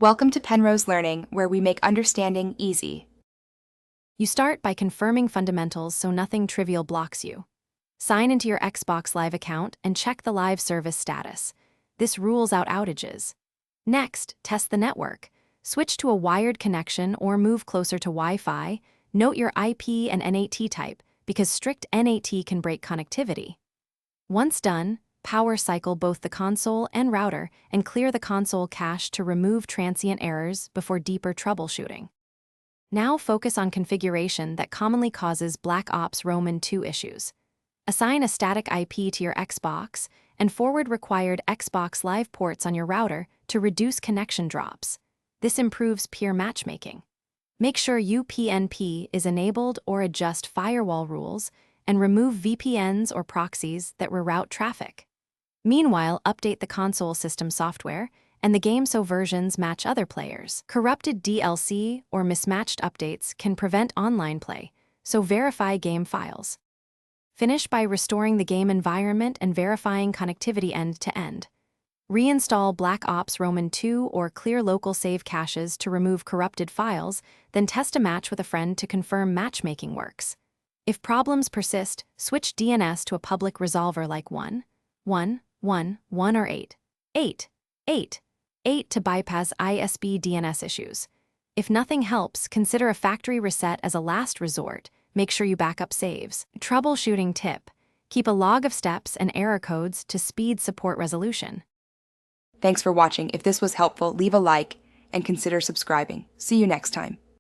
Welcome to Penrose Learning, where we make understanding easy. You start by confirming fundamentals so nothing trivial blocks you. Sign into your Xbox Live account and check the live service status. This rules out outages. Next, test the network. Switch to a wired connection or move closer to Wi-Fi. Note your IP and NAT type, because strict NAT can break connectivity. Once done, power cycle both the console and router and clear the console cache to remove transient errors before deeper troubleshooting. Now focus on configuration that commonly causes Black Ops Roman 2 issues. Assign a static IP to your Xbox and forward required Xbox Live ports on your router to reduce connection drops. This improves peer matchmaking. Make sure UPnP is enabled or adjust firewall rules and remove VPNs or proxies that reroute traffic. Meanwhile, update the console system software and the game so versions match other players. Corrupted DLC or mismatched updates can prevent online play, so verify game files. Finish by restoring the game environment and verifying connectivity end-to-end. Reinstall Black Ops Roman 2 or clear local save caches to remove corrupted files, then test a match with a friend to confirm matchmaking works. If problems persist, switch DNS to a public resolver like 1.1.1.1 or 8.8.8 to bypass ISP DNS issues. If nothing helps, consider a factory reset as a last resort. Make sure you back up saves. Troubleshooting tip: keep a log of steps and error codes to speed support resolution. Thanks for watching. If this was helpful, leave a like and consider subscribing. See you next time.